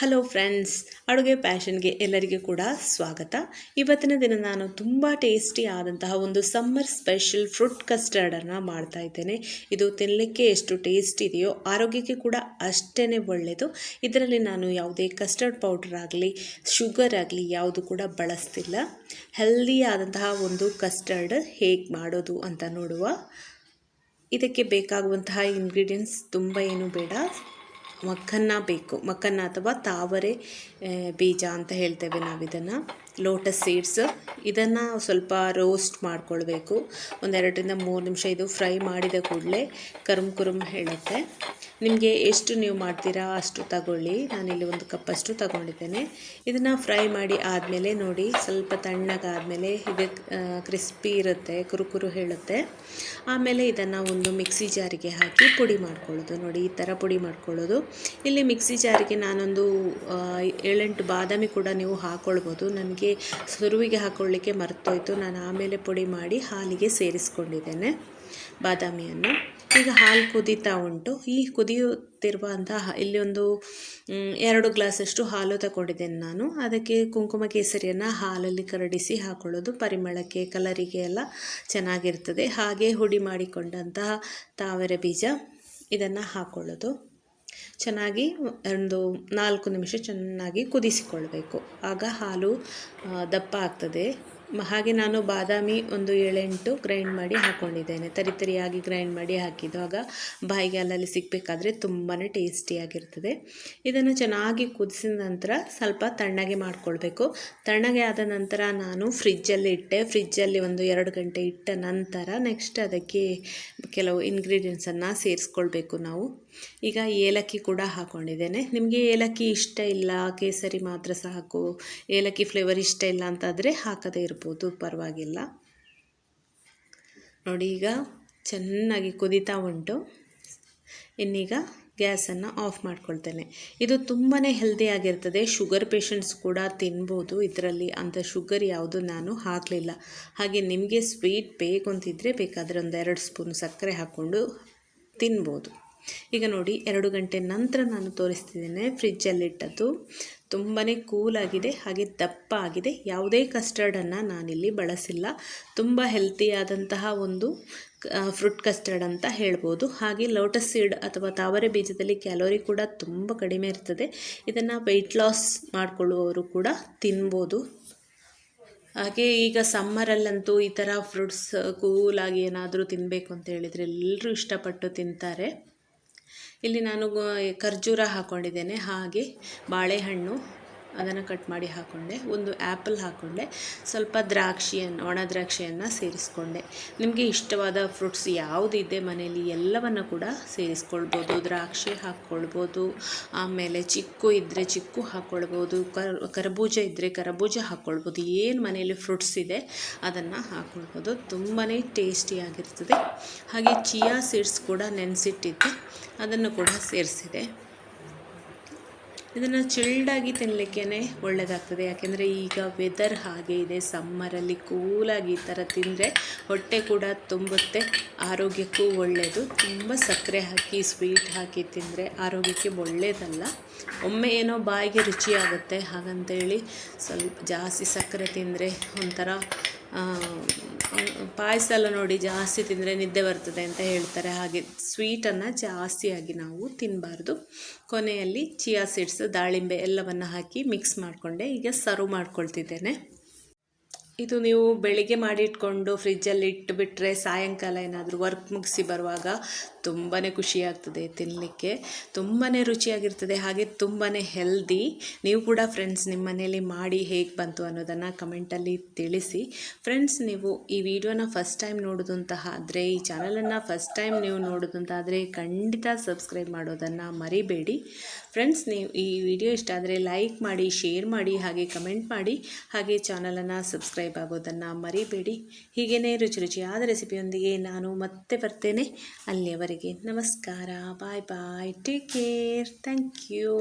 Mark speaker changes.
Speaker 1: Hello friends, ಅಡುಗೆ ಪ್ಯಾಷನ್ಗೆ ಎಲ್ಲರಿಗೂ ಕೂಡ ಸ್ವಾಗತ. ಇವತ್ತಿನ ದಿನ ನಾನು ತುಂಬ ಟೇಸ್ಟಿ ಆದಂತಹ ಒಂದು ಸಮ್ಮರ್ ಸ್ಪೆಷಲ್ ಫ್ರೂಟ್ ಕಸ್ಟರ್ಡನ್ನು ಮಾಡ್ತಾ ಇದ್ದೇನೆ. ಇದು ತಿನ್ನಲಿಕ್ಕೆ ಎಷ್ಟು ಟೇಸ್ಟ್ ಇದೆಯೋ ಆರೋಗ್ಯಕ್ಕೆ ಕೂಡ ಅಷ್ಟೇ ಒಳ್ಳೆಯದು. ಇದರಲ್ಲಿ ನಾನು ಯಾವುದೇ ಕಸ್ಟರ್ಡ್ ಪೌಡರ್ ಆಗಲಿ ಶುಗರ್ ಆಗಲಿ ಯಾವುದು ಕೂಡ ಬಳಸ್ತಿಲ್ಲ. ಹೆಲ್ದಿ ಆದಂತಹ ಒಂದು ಕಸ್ಟರ್ಡ್ ಹೇಗೆ ಮಾಡೋದು ಅಂತ ನೋಡುವ. ಇದಕ್ಕೆ ಬೇಕಾಗುವಂತಹ ಇಂಗ್ರೀಡಿಯೆಂಟ್ಸ್ ತುಂಬ ಏನು ಬೇಡ. ಮಕ್ಕನ್ನ ಬೇಕು, ಮಕ್ಕನ್ನ ಅಥವಾ ತಾವರೆ ಬೀಜ ಅಂತ ಹೇಳ್ತೇವೆ ನಾವು ಇದನ್ನು. ಲೋಟಸ್ ಸೀಡ್ಸ್, ಇದನ್ನು ಸ್ವಲ್ಪ ರೋಸ್ಟ್ ಮಾಡ್ಕೊಳ್ಬೇಕು. 2-3 ನಿಮಿಷ ಇದು ಫ್ರೈ ಮಾಡಿದ ಕೂಡಲೇ ಕುರುಮ್ ಹೇಳುತ್ತೆ. ನಿಮಗೆ ಎಷ್ಟು ನೀವು ಮಾಡ್ತೀರಾ ಅಷ್ಟು ತಗೊಳ್ಳಿ. ನಾನಿಲ್ಲಿ 1 ಕಪ್ಪಷ್ಟು ತಗೊಂಡಿದ್ದೇನೆ. ಇದನ್ನು ಫ್ರೈ ಮಾಡಿ ಆದಮೇಲೆ ನೋಡಿ, ಸ್ವಲ್ಪ ತಣ್ಣಗಾದಮೇಲೆ ಇದು ಕ್ರಿಸ್ಪಿ ಇರುತ್ತೆ, ಕುರು ಹೇಳುತ್ತೆ. ಆಮೇಲೆ ಇದನ್ನು ಒಂದು ಮಿಕ್ಸಿ ಜಾರಿಗೆ ಹಾಕಿ ಪುಡಿ ಮಾಡ್ಕೊಳ್ಳೋದು. ನೋಡಿ, ಈ ಥರ ಪುಡಿ ಮಾಡ್ಕೊಳ್ಳೋದು. ಇಲ್ಲಿ ಮಿಕ್ಸಿ ಜಾರಿಗೆ ನಾನೊಂದು 7-8 ಬಾದಾಮಿ ಕೂಡ ನೀವು ಹಾಕ್ಕೊಳ್ಬೋದು. ನನಗೆ ಸುರುವಿಗೆ ಹಾಕ್ಕೊಳ್ಳಿಕ್ಕೆ ಮರ್ತೋಯ್ತು. ನಾನು ಆಮೇಲೆ ಪುಡಿ ಮಾಡಿ ಹಾಲಿಗೆ ಸೇರಿಸ್ಕೊಂಡಿದ್ದೇನೆ ಬಾದಾಮಿಯನ್ನು. ಈಗ ಹಾಲು ಕುದೀತಾ ಉಂಟು. ಈ ಕುದಿಯುತ್ತಿರುವಂತಹ ಇಲ್ಲಿ ಒಂದು 2 ಗ್ಲಾಸಷ್ಟು ಹಾಲು ತಗೊಂಡಿದ್ದೇನೆ ನಾನು. ಅದಕ್ಕೆ ಕುಂಕುಮ ಕೇಸರಿಯನ್ನು ಹಾಲಲ್ಲಿ ಕರಡಿಸಿ ಹಾಕೊಳ್ಳೋದು. ಪರಿಮಳಕ್ಕೆ, ಕಲರಿಗೆ ಎಲ್ಲ ಚೆನ್ನಾಗಿರ್ತದೆ. ಹಾಗೆ ಹುಡಿ ಮಾಡಿಕೊಂಡಂತಹ ತಾವರೆ ಬೀಜ ಇದನ್ನು ಹಾಕ್ಕೊಳ್ಳೋದು. ಚೆನ್ನಾಗಿ ಒಂದು 4 ನಿಮಿಷ ಚೆನ್ನಾಗಿ ಕುದಿಸಿಕೊಳ್ಬೇಕು. ಆಗ ಹಾಲು ದಪ್ಪ ಆಗ್ತದೆ. ಹಾಗೆ ನಾನು ಬಾದಾಮಿ ಒಂದು 7-8 ಗ್ರೈಂಡ್ ಮಾಡಿ ಹಾಕ್ಕೊಂಡಿದ್ದೇನೆ. ತರಿಯಾಗಿ ಗ್ರೈಂಡ್ ಮಾಡಿ ಹಾಕಿದ್ದು. ಆಗ ಬಾಯಿಗೆ ಅಲ್ಲಲ್ಲಿ ಸಿಗಬೇಕಾದ್ರೆ ತುಂಬಾ ಟೇಸ್ಟಿಯಾಗಿರ್ತದೆ. ಇದನ್ನು ಚೆನ್ನಾಗಿ ಕುದಿಸಿದ ನಂತರ ಸ್ವಲ್ಪ ತಣ್ಣಗೆ ಮಾಡಿಕೊಳ್ಬೇಕು. ತಣ್ಣಗೆ ಆದ ನಂತರ ನಾನು ಫ್ರಿಜ್ಜಲ್ಲಿ ಇಟ್ಟೆ. ಫ್ರಿಜ್ಜಲ್ಲಿ ಒಂದು 2 ಗಂಟೆ ಇಟ್ಟ ನಂತರ ನೆಕ್ಸ್ಟ್ ಅದಕ್ಕೆ ಕೆಲವು ಇಂಗ್ರೀಡಿಯೆಂಟ್ಸನ್ನು ಸೇರಿಸ್ಕೊಳ್ಬೇಕು ನಾವು. ಈಗ ಏಲಕ್ಕಿ ಕೂಡ ಹಾಕ್ಕೊಂಡಿದ್ದೇನೆ. ನಿಮಗೆ ಏಲಕ್ಕಿ ಇಷ್ಟ ಇಲ್ಲ, ಕೇಸರಿ ಮಾತ್ರ ಸಾಕು, ಏಲಕ್ಕಿ ಫ್ಲೇವರ್ ಇಷ್ಟ ಇಲ್ಲ ಅಂತಾದರೆ ಹಾಕದೇ ಇರ್ಬೋದು, ಪರವಾಗಿಲ್ಲ. ನೋಡಿ, ಈಗ ಚೆನ್ನಾಗಿ ಕುದೀತಾ ಉಂಟು. ಇನ್ನೀಗ ಗ್ಯಾಸನ್ನು ಆಫ್ ಮಾಡ್ಕೊಳ್ತೇನೆ. ಇದು ತುಂಬಾ ಹೆಲ್ದಿಯಾಗಿರ್ತದೆ. ಶುಗರ್ ಪೇಷಂಟ್ಸ್ ಕೂಡ ತಿನ್ಬೋದು. ಇದರಲ್ಲಿ ಅಂಥ ಶುಗರ್ ಯಾವುದು ನಾನು ಹಾಕಲಿಲ್ಲ. ಹಾಗೆ ನಿಮಗೆ ಸ್ವೀಟ್ ಬೇಕು ಅಂತಿದ್ದರೆ ಬೇಕಾದರೆ 1-2 ಸ್ಪೂನ್ ಸಕ್ಕರೆ ಹಾಕ್ಕೊಂಡು ತಿನ್ಬೋದು. ಈಗ ನೋಡಿ, 2 ಗಂಟೆ ನಂತರ ನಾನು ತೋರಿಸ್ತಿದ್ದೇನೆ. ಫ್ರಿಜ್ಜಲ್ಲಿಟ್ಟದ್ದು ತುಂಬಾ ಕೂಲಾಗಿದೆ, ಹಾಗೆ ದಪ್ಪ ಆಗಿದೆ. ಯಾವುದೇ ಕಸ್ಟರ್ಡನ್ನು ನಾನಿಲ್ಲಿ ಬಳಸಿಲ್ಲ. ತುಂಬ ಹೆಲ್ತಿಯಾದಂತಹ ಒಂದು ಫ್ರೂಟ್ ಕಸ್ಟರ್ಡ್ ಅಂತ ಹೇಳ್ಬೋದು. ಹಾಗೆ ಲೋಟಸ್ ಸೀಡ್ ಅಥವಾ ತಾವರೆ ಬೀಜದಲ್ಲಿ ಕ್ಯಾಲೋರಿ ಕೂಡ ತುಂಬ ಕಡಿಮೆ ಇರ್ತದೆ. ಇದನ್ನು ವೆಯ್ಟ್ ಲಾಸ್ ಮಾಡಿಕೊಳ್ಳುವವರು ಕೂಡ ತಿನ್ಬೋದು. ಹಾಗೆ ಈಗ ಸಮ್ಮರಲ್ಲಂತೂ ಈ ಥರ ಫ್ರೂಟ್ಸ್ ಕೂಲಾಗಿ ಏನಾದರೂ ತಿನ್ನಬೇಕು ಅಂತ ಹೇಳಿದರೆ ಎಲ್ಲರೂ ಇಷ್ಟಪಟ್ಟು ತಿಂತಾರೆ. ಇಲ್ಲಿ ನಾನು ಖರ್ಜೂರ ಹಾಕ್ಕೊಂಡಿದ್ದೇನೆ. ಹಾಗೆ ಬಾಳೆಹಣ್ಣು ಅದನ್ನು ಕಟ್ ಮಾಡಿ ಹಾಕ್ಕೊಂಡೆ. 1 ಆ್ಯಪಲ್ ಹಾಕ್ಕೊಂಡೆ. ಸ್ವಲ್ಪ ಒಣ ದ್ರಾಕ್ಷಿಯನ್ನು ಸೇರಿಸ್ಕೊಂಡೆ. ನಿಮಗೆ ಇಷ್ಟವಾದ ಫ್ರೂಟ್ಸ್ ಯಾವುದಿದೆ ಮನೆಯಲ್ಲಿ ಎಲ್ಲವನ್ನು ಕೂಡ ಸೇರಿಸ್ಕೊಳ್ಬೋದು. ದ್ರಾಕ್ಷಿ ಹಾಕ್ಕೊಳ್ಬೋದು, ಆಮೇಲೆ ಚಿಕ್ಕು ಇದ್ದರೆ ಚಿಕ್ಕು ಹಾಕ್ಕೊಳ್ಬೋದು, ಕರಬೂಜ ಇದ್ದರೆ ಕರಬೂಜ ಹಾಕ್ಕೊಳ್ಬೋದು. ಏನು ಮನೆಯಲ್ಲಿ ಫ್ರೂಟ್ಸ್ ಇದೆ ಅದನ್ನು ಹಾಕ್ಕೊಳ್ಬೋದು. ತುಂಬಾ ಟೇಸ್ಟಿಯಾಗಿರ್ತದೆ. ಹಾಗೆ ಚಿಯಾ ಸೀಡ್ಸ್ ಕೂಡ ನೆನೆಸಿಟ್ಟಿದ್ದೆ, ಅದನ್ನು ಕೂಡ ಸೇರಿಸಿದೆ. ಇದನ್ನು ಚಿಲ್ಡಾಗಿ ತಿನ್ನಲಿಕ್ಕೇ ಒಳ್ಳೆಯದಾಗ್ತದೆ. ಯಾಕೆಂದರೆ ಈಗ ವೆದರ್ ಹಾಗೆ ಇದೆ. ಸಮ್ಮರಲ್ಲಿ ಕೂಲಾಗಿ ಈ ಥರ ತಿಂದರೆ ಹೊಟ್ಟೆ ಕೂಡ ತುಂಬುತ್ತೆ, ಆರೋಗ್ಯಕ್ಕೂ ಒಳ್ಳೆಯದು. ತುಂಬ ಸಕ್ಕರೆ ಹಾಕಿ ಸ್ವೀಟ್ ಹಾಕಿ ತಿಂದರೆ ಆರೋಗ್ಯಕ್ಕೆ ಒಳ್ಳೆಯದಲ್ಲ. ಒಮ್ಮೆ ಏನೋ ಬಾಯಿಗೆ ರುಚಿಯಾಗುತ್ತೆ, ಹಾಗಂತೇಳಿ ಸ್ವಲ್ಪ ಜಾಸ್ತಿ ಸಕ್ಕರೆ ತಿಂದರೆ ಒಂಥರ ಪಾಯಸ ಎಲ್ಲ ನೋಡಿ, ಜಾಸ್ತಿ ತಿಂದರೆ ನಿದ್ದೆ ಬರ್ತದೆ ಅಂತ ಹೇಳ್ತಾರೆ. ಹಾಗೆ ಸ್ವೀಟನ್ನು ಜಾಸ್ತಿಯಾಗಿ ನಾವು ತಿನ್ನಬಾರ್ದು. ಕೊನೆಯಲ್ಲಿ ಚಿಯಾ ಸೀಡ್ಸ್, ದಾಳಿಂಬೆ ಎಲ್ಲವನ್ನು ಹಾಕಿ ಮಿಕ್ಸ್ ಮಾಡಿಕೊಂಡೆ. ಈಗ ಸರ್ವ್ ಮಾಡ್ಕೊಳ್ತಿದ್ದೇನೆ. ಇದು ನೀವು ಬೆಳಿಗ್ಗೆ ಮಾಡಿಟ್ಕೊಂಡು ಫ್ರಿಜ್ಜಲ್ಲಿ ಇಟ್ಟುಬಿಟ್ರೆ ಸಾಯಂಕಾಲ ಏನಾದರೂ ವರ್ಕ್ ಮುಗಿಸಿ ಬರುವಾಗ ತುಂಬಾ ಖುಷಿಯಾಗ್ತದೆ ತಿನ್ನಲಿಕ್ಕೆ. ತುಂಬಾ ರುಚಿಯಾಗಿರ್ತದೆ, ಹಾಗೆ ತುಂಬಾ ಹೆಲ್ದಿ. ನೀವು ಕೂಡ ಫ್ರೆಂಡ್ಸ್ ನಿಮ್ಮ ಮನೆಯಲ್ಲಿ ಮಾಡಿ ಹೇಗೆ ಬಂತು ಅನ್ನೋದನ್ನು ಕಮೆಂಟಲ್ಲಿ ತಿಳಿಸಿ. ಫ್ರೆಂಡ್ಸ್, ನೀವು ಈ ವಿಡಿಯೋನ ಫಸ್ಟ್ ಟೈಮ್ ನೋಡೋದಂತಹ ಆದರೆ, ಈ ಚಾನಲನ್ನು ಫಸ್ಟ್ ಟೈಮ್ ನೀವು ನೋಡೋದಂತಾದರೆ ಖಂಡಿತ ಸಬ್ಸ್ಕ್ರೈಬ್ ಮಾಡೋದನ್ನು ಮರಿಬೇಡಿ. ಫ್ರೆಂಡ್ಸ್, ನೀವು ಈ ವಿಡಿಯೋ ಇಷ್ಟ ಆದರೆ ಲೈಕ್ ಮಾಡಿ, ಶೇರ್ ಮಾಡಿ, ಹಾಗೆ ಕಮೆಂಟ್ ಮಾಡಿ, ಹಾಗೆ ಚಾನಲನ್ನು ಸಬ್ಸ್ಕ್ರೈಬ್ ಆಗೋದನ್ನು ಮರಿಬೇಡಿ. ಹೀಗೇ ರುಚಿಯಾದ ರೆಸಿಪಿಯೊಂದಿಗೆ ನಾನು ಮತ್ತೆ ಬರ್ತೇನೆ. ಅಲ್ಲಿಯವರೆಗೆ ನಮಸ್ಕಾರ, ಬಾಯ್ ಬಾಯ್, ಟೇಕ್ ಕೇರ್, ಥ್ಯಾಂಕ್ ಯು.